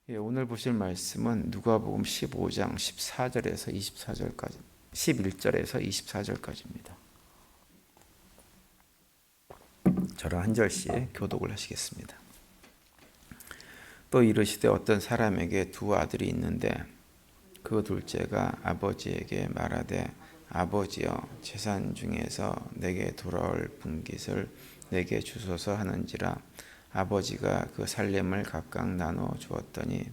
오늘 보실 말씀은 누가복음 15장 14절에서 24절까지, 11절에서 24절까지입니다. 저랑 한 절씩 교독을 하시겠습니다. 또 이르시되 어떤 사람에게 두 아들이 있는데 그 둘째가 아버지에게 말하되 아버지여 재산 중에서 내게 돌아올 분깃을 내게 주소서 하는지라 아버지가 그 살렘을 각각 나눠 주었더니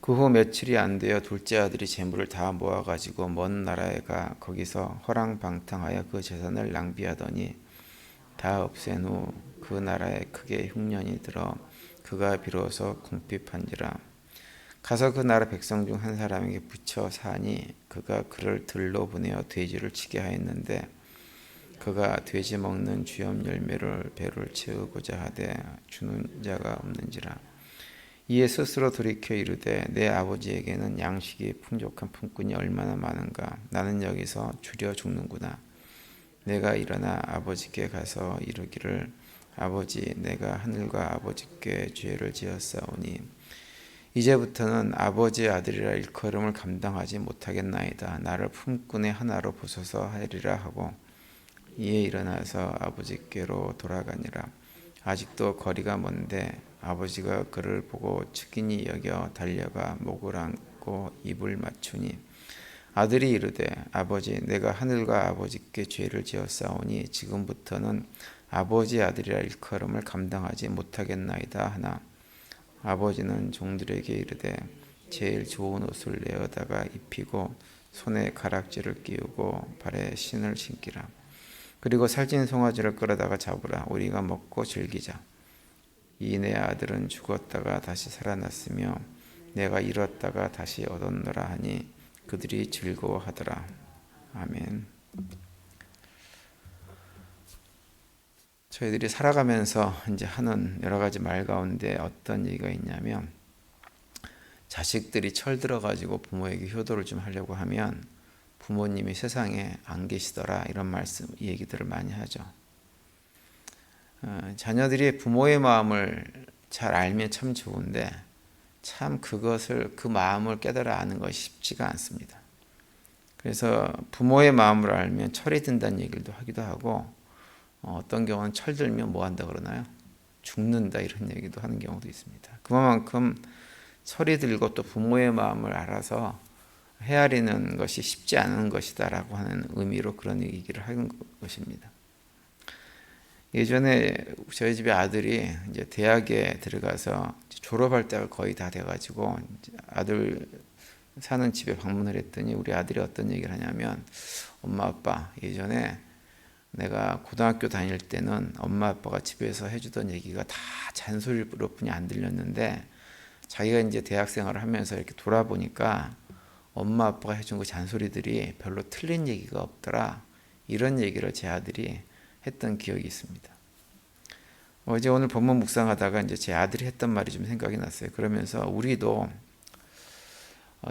그 후 며칠이 안 되어 둘째 아들이 재물을 다 모아가지고 먼 나라에 가 거기서 허랑방탕하여 그 재산을 낭비하더니 다 없앤 후 그 나라에 크게 흉년이 들어 그가 비로소 궁핍한지라 가서 그 나라 백성 중 한 사람에게 붙여 사니 그가 그를 들로 보내어 돼지를 치게 하였는데 그가 돼지 먹는 주염 열매를 배를 채우고자 하되 주는 자가 없는지라 이에 스스로 돌이켜 이르되 내 아버지에게는 양식이 풍족한 품꾼이 얼마나 많은가 나는 여기서 주려 죽는구나 내가 일어나 아버지께 가서 이르기를 아버지 내가 하늘과 아버지께 죄를 지었사오니 이제부터는 아버지의 아들이라 일컬음을 감당하지 못하겠나이다 나를 품꾼의 하나로 보소서 하리라 하고 이에 일어나서 아버지께로 돌아가니라 아직도 거리가 먼데 아버지가 그를 보고 측은히 여겨 달려가 목을 안고 입을 맞추니 아들이 이르되 아버지 내가 하늘과 아버지께 죄를 지었사오니 지금부터는 아버지의 아들이라 일컬음을 감당하지 못하겠나이다 하나 아버지는 종들에게 이르되 제일 좋은 옷을 내어다가 입히고 손에 가락지를 끼우고 발에 신을 신기라 그리고 살찐 송아지를 끌어다가 잡으라 우리가 먹고 즐기자 이 내 아들은 죽었다가 다시 살아났으며 내가 잃었다가 다시 얻었노라 하니 그들이 즐거워하더라. 아멘. 저희들이 살아가면서 이제 하는 여러 가지 말 가운데 어떤 얘기가 있냐면 자식들이 철들어 가지고 부모에게 효도를 좀 하려고 하면 부모님이 세상에 안 계시더라 이런 말씀 얘기들을 많이 하죠. 자녀들이 부모의 마음을 잘 알면 참 좋은데 참 그 마음을 깨달아 아는 것이 쉽지가 않습니다. 그래서 부모의 마음을 알면 철이 든다는 얘기도 하기도 하고 어떤 경우는 철들면 뭐 한다 그러나요? 죽는다 이런 얘기도 하는 경우도 있습니다. 그만큼 철이 들고 또 부모의 마음을 알아서 헤아리는 것이 쉽지 않은 것이다라고 하는 의미로 그런 얘기를 하는 것입니다. 예전에 저희 집에 아들이 이제 대학에 들어가서 졸업할 때가 거의 다 돼가지고 아들 사는 집에 방문을 했더니 우리 아들이 어떤 얘기를 하냐면 엄마 아빠 예전에 내가 고등학교 다닐 때는 엄마 아빠가 집에서 해주던 얘기가 다 잔소리뿐이 안 들렸는데 자기가 이제 대학 생활을 하면서 이렇게 돌아보니까 엄마 아빠가 해준 그 잔소리들이 별로 틀린 얘기가 없더라 이런 얘기를 제 아들이 했던 기억이 있습니다. 어제 오늘 본문 묵상하다가 이제 제 아들이 했던 말이 좀 생각이 났어요. 그러면서 우리도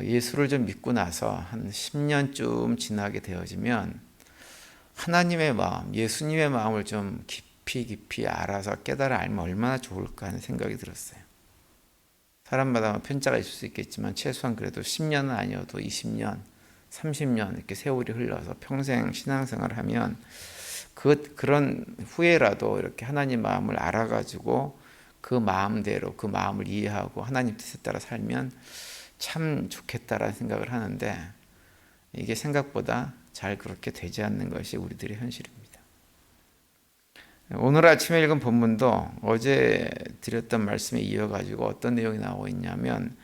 예수를 좀 믿고 나서 한 10년쯤 지나게 되어지면 하나님의 마음, 예수님의 마음을 좀 깊이 알아서 깨달아 알면 얼마나 좋을까 하는 생각이 들었어요. 사람마다 편차가 있을 수 있겠지만 최소한 그래도 10년은 아니어도 20년, 30년 이렇게 세월이 흘러서 평생 신앙생활을 하면 그런 후에라도 이렇게 하나님 마음을 알아가지고 그 마음대로 그 마음을 이해하고 하나님 뜻에 따라 살면 참 좋겠다라는 생각을 하는데 이게 생각보다 잘 그렇게 되지 않는 것이 우리들의 현실입니다. 오늘 아침에 읽은 본문도 어제 드렸던 말씀에 이어가지고 어떤 내용이 나오고 있냐면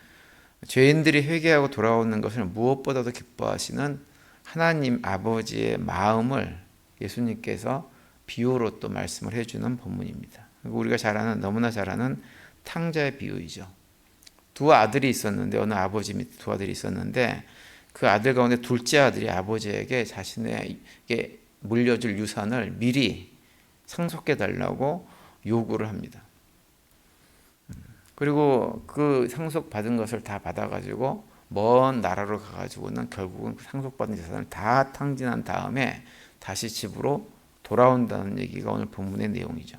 죄인들이 회개하고 돌아오는 것을 무엇보다도 기뻐하시는 하나님 아버지의 마음을 예수님께서 비유로 또 말씀을 해주는 본문입니다. 우리가 너무나 잘 아는 탕자의 비유이죠. 두 아들이 있었는데 어느 아버지 밑에 두 아들이 있었는데 그 아들 가운데 둘째 아들이 아버지에게 자신에게 물려줄 유산을 미리 상속해 달라고 요구를 합니다. 그리고 그 상속받은 것을 다 받아가지고 먼 나라로 가가지고는 결국은 그 상속받은 재산을 다 탕진한 다음에 다시 집으로 돌아온다는 얘기가 오늘 본문의 내용이죠.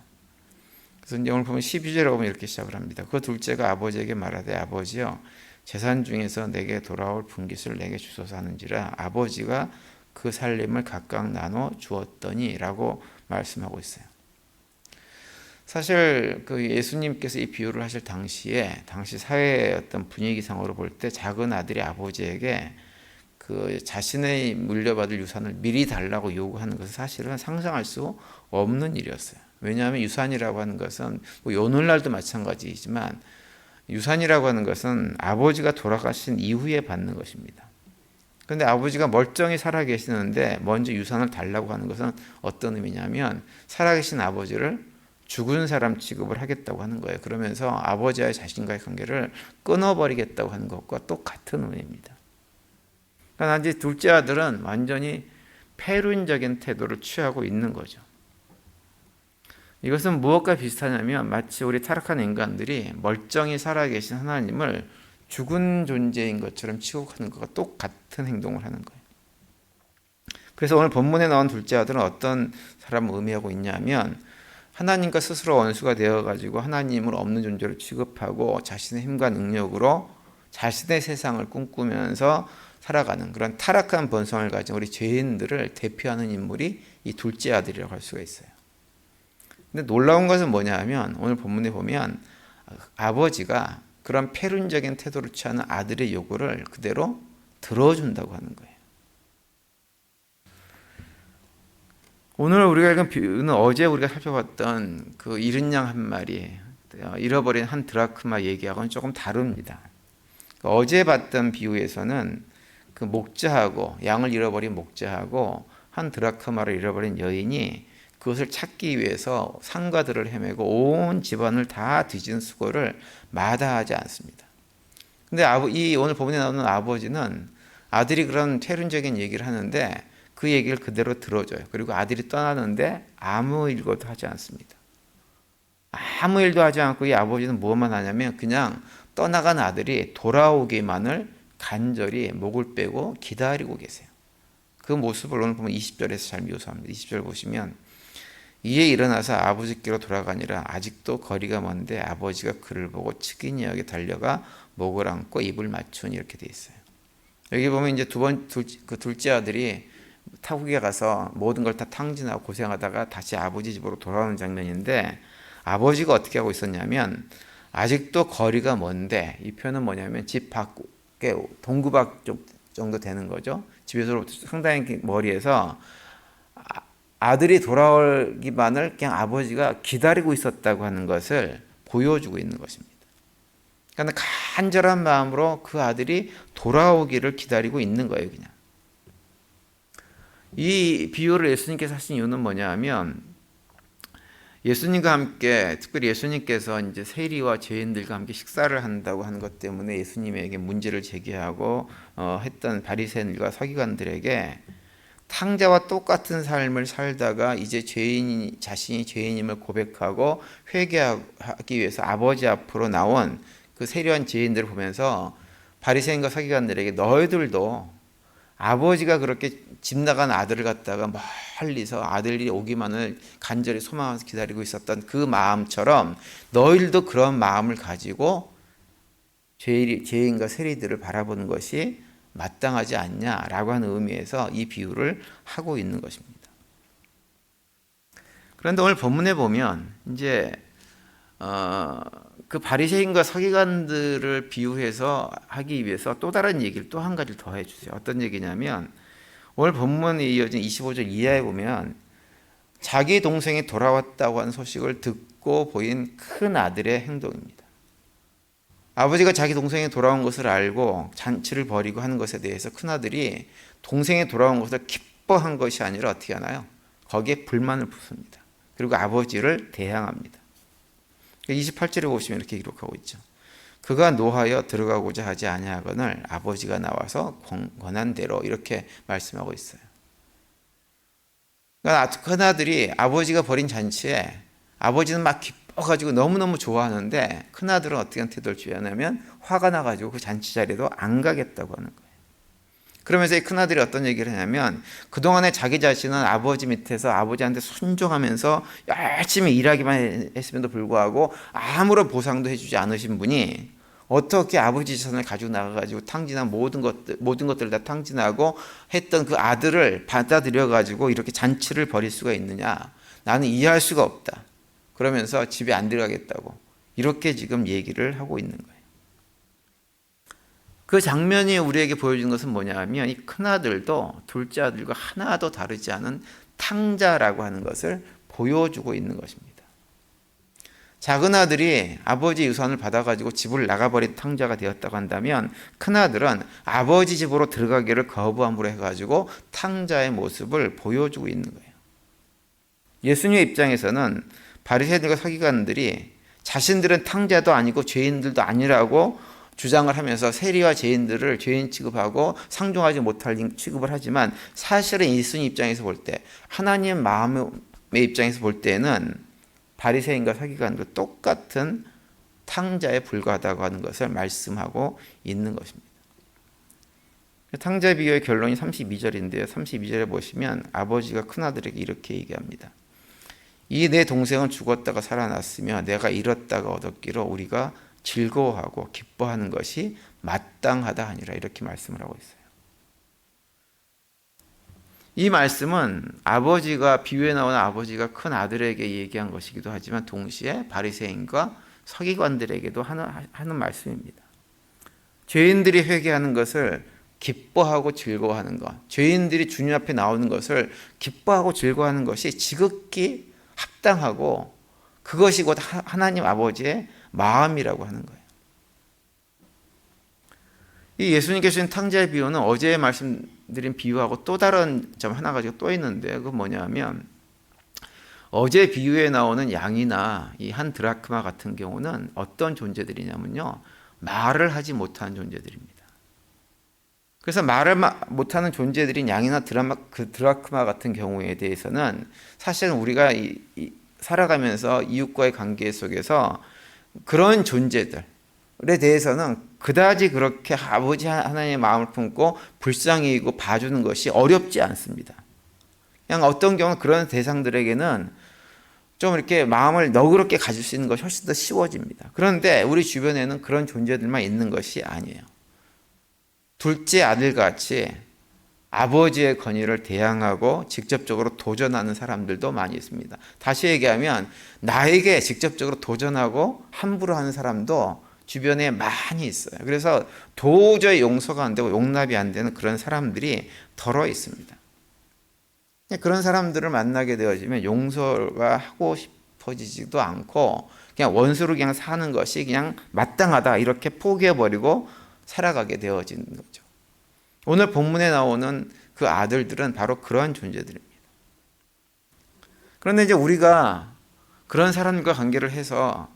그래서 이제 오늘 보면 12절에 보면 이렇게 시작을 합니다. 그 둘째가 아버지에게 말하되 아버지여 재산 중에서 내게 돌아올 분깃을 내게 주소서 하는지라 아버지가 그 살림을 각각 나눠 주었더니 라고 말씀하고 있어요. 사실 그 예수님께서 이 비유를 하실 당시에 당시 사회의 어떤 분위기상으로 볼 때 작은 아들이 아버지에게 그 자신의 물려받을 유산을 미리 달라고 요구하는 것은 사실은 상상할 수 없는 일이었어요. 왜냐하면 유산이라고 하는 것은 뭐 오늘날도 마찬가지이지만 유산이라고 하는 것은 아버지가 돌아가신 이후에 받는 것입니다. 그런데 아버지가 멀쩡히 살아계시는데 먼저 유산을 달라고 하는 것은 어떤 의미냐면 살아계신 아버지를 죽은 사람 취급을 하겠다고 하는 거예요. 그러면서 아버지와 자신과의 관계를 끊어버리겠다고 하는 것과 똑같은 의미입니다. 그러니까 이제 둘째 아들은 완전히 패륜적인 태도를 취하고 있는 거죠. 이것은 무엇과 비슷하냐면 마치 우리 타락한 인간들이 멀쩡히 살아계신 하나님을 죽은 존재인 것처럼 취급하는 것과 똑같은 행동을 하는 거예요. 그래서 오늘 본문에 나온 둘째 아들은 어떤 사람을 의미하고 있냐면 하나님과 스스로 원수가 되어가지고 하나님을 없는 존재로 취급하고 자신의 힘과 능력으로 자신의 세상을 꿈꾸면서 살아가는 그런 타락한 본성을 가진 우리 죄인들을 대표하는 인물이 이 둘째 아들이라고 할 수가 있어요. 근데 놀라운 것은 뭐냐 하면 오늘 본문에 보면 아버지가 그런 패륜적인 태도를 취하는 아들의 요구를 그대로 들어준다고 하는 거예요. 오늘 우리가 읽은 비유는 어제 우리가 살펴봤던 그 잃은 양 한 마리, 잃어버린 한 드라크마 얘기하고는 조금 다릅니다. 어제 봤던 비유에서는 그 목자하고 양을 잃어버린 목자하고 한 드라크마를 잃어버린 여인이 그것을 찾기 위해서 산과들을 헤매고 온 집안을 다 뒤진 수고를 마다하지 않습니다. 근데 이 오늘 본문에 나오는 아버지는 아들이 그런 패륜적인 얘기를 하는데 그 얘기를 그대로 들어줘요. 그리고 아들이 떠나는데 아무 일도 하지 않습니다. 아무 일도 하지 않고 이 아버지는 무엇만 하냐면 그냥 떠나간 아들이 돌아오기만을 간절히 목을 빼고 기다리고 계세요. 그 모습을 오늘 보면 20절에서 잘 묘사합니다. 20절 보시면 이에 일어나서 아버지께로 돌아가니라 아직도 거리가 먼데 아버지가 그를 보고 측은히 여기 달려가 목을 안고 입을 맞추니 이렇게 돼 있어요. 여기 보면 이제 그 둘째 아들이 타국에 가서 모든 걸 다 탕진하고 고생하다가 다시 아버지 집으로 돌아오는 장면인데 아버지가 어떻게 하고 있었냐면 아직도 거리가 먼데 이 표현은 뭐냐면 집 밖에 동구밖 정도 되는 거죠. 집에서부터 상당히 머리에서 아들이 돌아오기만을 그냥 아버지가 기다리고 있었다고 하는 것을 보여주고 있는 것입니다. 그러니까 간절한 마음으로 그 아들이 돌아오기를 기다리고 있는 거예요, 그냥. 이 비유를 예수님께서 하신 이유는 뭐냐 하면 예수님과 함께 특별히 예수님께서 이제 세리와 죄인들과 함께 식사를 한다고 하는 것 때문에 예수님에게 문제를 제기하고 했던 바리새인들과 서기관들에게 탕자와 똑같은 삶을 살다가 이제 자신이 죄인임을 고백하고 회개하기 위해서 아버지 앞으로 나온 그 세리와 죄인들을 보면서 바리새인과 서기관들에게 너희들도 아버지가 그렇게 집 나간 아들을 갖다가 멀리서 아들이 오기만을 간절히 소망하면서 기다리고 있었던 그 마음처럼 너희들도 그런 마음을 가지고 죄인과 세리들을 바라보는 것이 마땅하지 않냐라고 하는 의미에서 이 비유를 하고 있는 것입니다. 그런데 오늘 본문에 보면 이제 그 바리새인과 서기관들을 비유해서 하기 위해서 또 다른 얘기를 또 한 가지 더 해주세요. 어떤 얘기냐면 오늘 본문에 이어진 25절 이하에 보면 자기 동생이 돌아왔다고 하는 소식을 듣고 보인 큰 아들의 행동입니다. 아버지가 자기 동생이 돌아온 것을 알고 잔치를 벌이고 하는 것에 대해서 큰아들이 동생이 돌아온 것을 기뻐한 것이 아니라 어떻게 하나요? 거기에 불만을 품습니다. 그리고 아버지를 대항합니다. 28절에 보시면 이렇게 기록하고 있죠. 그가 노하여 들어가고자 하지 아니하거늘 아버지가 나와서 권한 대로 이렇게 말씀하고 있어요. 그러니까 큰아들이 아버지가 벌인 잔치에 아버지는 막 기뻐가지고 너무너무 좋아하는데 큰아들은 어떻게 태도를 취하냐면 화가 나가지고 그 잔치 자리에도 안 가겠다고 하는 거예요. 그러면서 이 큰아들이 어떤 얘기를 하냐면 그동안에 자기 자신은 아버지 밑에서 아버지한테 순종하면서 열심히 일하기만 했음에도 불구하고 아무런 보상도 해주지 않으신 분이 어떻게 아버지 재산을 가지고 나가가지고 탕진한 모든 것들을 다 탕진하고 했던 그 아들을 받아들여가지고 이렇게 잔치를 벌일 수가 있느냐. 나는 이해할 수가 없다. 그러면서 집에 안 들어가겠다고 이렇게 지금 얘기를 하고 있는 거예요. 그 장면이 우리에게 보여주는 것은 뭐냐 하면 이 큰아들도 둘째 아들과 하나도 다르지 않은 탕자라고 하는 것을 보여주고 있는 것입니다. 작은 아들이 아버지 유산을 받아가지고 집을 나가버린 탕자가 되었다고 한다면 큰아들은 아버지 집으로 들어가기를 거부함으로 해가지고 탕자의 모습을 보여주고 있는 거예요. 예수님의 입장에서는 바리새인들과 서기관들이 자신들은 탕자도 아니고 죄인들도 아니라고 주장을 하면서 세리와 죄인들을 죄인 취급하고 상종하지 못할 취급을 하지만 사실은 예수님 입장에서 볼 때 하나님 마음의 입장에서 볼 때는 바리새인과 서기관과 똑같은 탕자에 불과하다고 하는 것을 말씀하고 있는 것입니다. 탕자 비유의 결론이 32절인데요. 32절에 보시면 아버지가 큰아들에게 이렇게 얘기합니다. 이 내 동생은 죽었다가 살아났으며 내가 잃었다가 얻었기로 우리가 즐거워하고 기뻐하는 것이 마땅하다 하니라 이렇게 말씀을 하고 있어요. 이 말씀은 아버지가 비유에 나오는 아버지가 큰 아들에게 얘기한 것이기도 하지만 동시에 바리새인과 서기관들에게도 하는 말씀입니다. 죄인들이 회개하는 것을 기뻐하고 즐거워하는 것, 죄인들이 주님 앞에 나오는 것을 기뻐하고 즐거워하는 것이 지극히 합당하고 그것이 곧 하나님 아버지의 마음이라고 하는 거예요. 이 예수님께서 주신 탕자의 비유는 어제 말씀드린 비유하고 또 다른 점 하나 가지고 또 있는데 그건 뭐냐면 어제 비유에 나오는 양이나 이 한 드라크마 같은 경우는 어떤 존재들이냐면요. 말을 하지 못하는 존재들입니다. 그래서 말을 못하는 존재들인 양이나 드라크마 같은 경우에 대해서는 사실은 우리가 살아가면서 이웃과의 관계 속에서 그런 존재들에 대해서는 그다지 그렇게 아버지 하나님의 마음을 품고 불쌍히 여기고 봐주는 것이 어렵지 않습니다. 그냥 어떤 경우는 그런 대상들에게는 좀 이렇게 마음을 너그럽게 가질 수 있는 것이 훨씬 더 쉬워집니다. 그런데 우리 주변에는 그런 존재들만 있는 것이 아니에요. 둘째 아들같이 아버지의 권위를 대항하고 직접적으로 도전하는 사람들도 많이 있습니다. 다시 얘기하면 나에게 직접적으로 도전하고 함부로 하는 사람도 주변에 많이 있어요. 그래서 도저히 용서가 안 되고 용납이 안 되는 그런 사람들이 덜어 있습니다. 그런 사람들을 만나게 되어지면 용서가 하고 싶어지지도 않고 그냥 원수로 그냥 사는 것이 그냥 마땅하다 이렇게 포기해버리고 살아가게 되어지는 거죠. 오늘 본문에 나오는 그 아들들은 바로 그러한 존재들입니다. 그런데 이제 우리가 그런 사람과 관계를 해서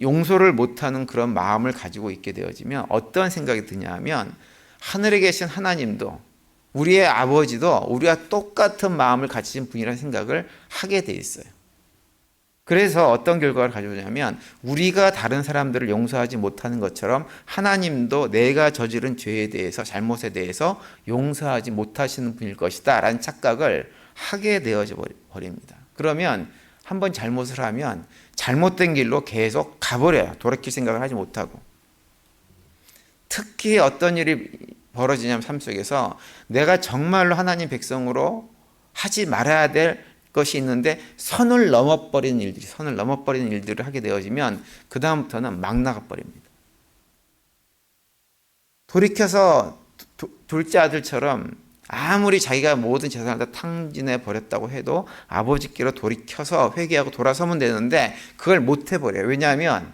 용서를 못하는 그런 마음을 가지고 있게 되어지면 어떤 생각이 드냐면 하늘에 계신 하나님도 우리의 아버지도 우리와 똑같은 마음을 가지신 분이라는 생각을 하게 돼 있어요. 그래서 어떤 결과를 가져오냐면 우리가 다른 사람들을 용서하지 못하는 것처럼 하나님도 내가 저지른 죄에 대해서 잘못에 대해서 용서하지 못하시는 분일 것이다 라는 착각을 하게 되어져 버립니다. 그러면 한번 잘못을 하면 잘못된 길로 계속 가버려요. 돌이킬 생각을 하지 못하고. 특히 어떤 일이 벌어지냐면 삶 속에서 내가 정말로 하나님 백성으로 하지 말아야 될 것이 있는데 선을 넘어버리는 일들을 하게 되어지면 그 다음부터는 막 나가버립니다. 돌이켜서 둘째 아들처럼 아무리 자기가 모든 재산을 다 탕진해 버렸다고 해도 아버지께로 돌이켜서 회개하고 돌아서면 되는데 그걸 못 해버려요. 왜냐하면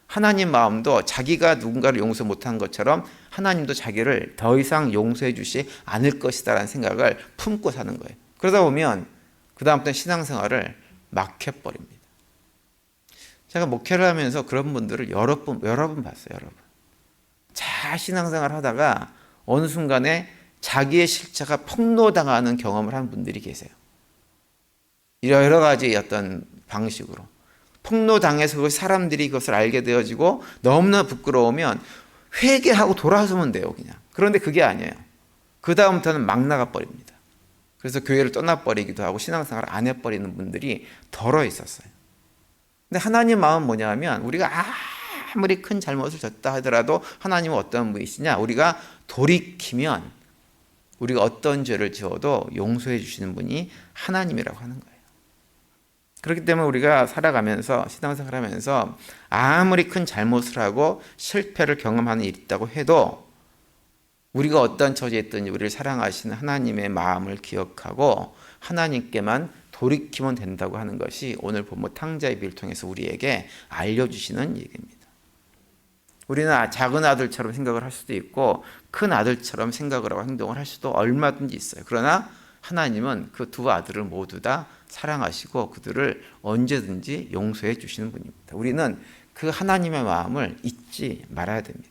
하나님 마음도 자기가 누군가를 용서 못한 것처럼 하나님도 자기를 더 이상 용서해 주지 않을 것이다 라는 생각을 품고 사는 거예요. 그러다 보면 그 다음부터는 신앙생활을 막 해버립니다. 제가 목회를 하면서 그런 분들을 여러 번 봤어요. 여러 번. 잘 신앙생활 하다가 어느 순간에 자기의 실체가 폭로당하는 경험을 한 분들이 계세요. 여러 가지 어떤 방식으로. 폭로당해서 그 사람들이 그것을 알게 되어지고 너무나 부끄러우면 회개하고 돌아서면 돼요. 그냥. 그런데 그게 아니에요. 그 다음부터는 막 나가버립니다. 그래서 교회를 떠나버리기도 하고 신앙생활을 안 해버리는 분들이 덜어 있었어요. 근데 하나님 마음은 뭐냐면 우리가 아무리 큰 잘못을 졌다 하더라도 하나님은 어떤 분이시냐, 우리가 돌이키면 우리가 어떤 죄를 지어도 용서해 주시는 분이 하나님이라고 하는 거예요. 그렇기 때문에 우리가 살아가면서 신앙생활하면서 아무리 큰 잘못을 하고 실패를 경험하는 일이 있다고 해도 우리가 어떤 처지에 있든지 우리를 사랑하시는 하나님의 마음을 기억하고 하나님께만 돌이키면 된다고 하는 것이 오늘 본문 탕자의 비유를 통해서 우리에게 알려주시는 얘기입니다. 우리는 작은 아들처럼 생각을 할 수도 있고 큰 아들처럼 생각을 하고 행동을 할 수도 얼마든지 있어요. 그러나 하나님은 그 두 아들을 모두 다 사랑하시고 그들을 언제든지 용서해 주시는 분입니다. 우리는 그 하나님의 마음을 잊지 말아야 됩니다.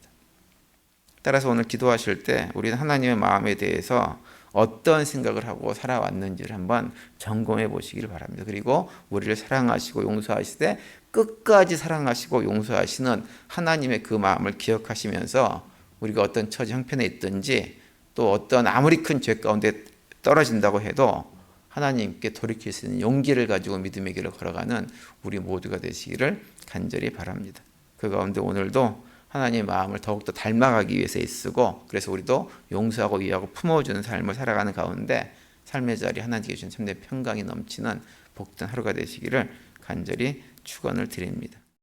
따라서 오늘 기도하실 때 우리는 하나님의 마음에 대해서 어떤 생각을 하고 살아왔는지를 한번 점검해 보시기를 바랍니다. 그리고 우리를 사랑하시고 용서하시되 끝까지 사랑하시고 용서하시는 하나님의 그 마음을 기억하시면서 우리가 어떤 처지 형편에 있든지 또 어떤 아무리 큰 죄 가운데 떨어진다고 해도 하나님께 돌이킬 수 있는 용기를 가지고 믿음의 길을 걸어가는 우리 모두가 되시기를 간절히 바랍니다. 그 가운데 오늘도 하나님의 마음을 더욱더 닮아가기 위해서 애쓰고 그래서 우리도 용서하고 위하고 품어주는 삶을 살아가는 가운데 삶의 자리 하나님께 주신 참된 평강이 넘치는 복된 하루가 되시기를 간절히 축원을 드립니다.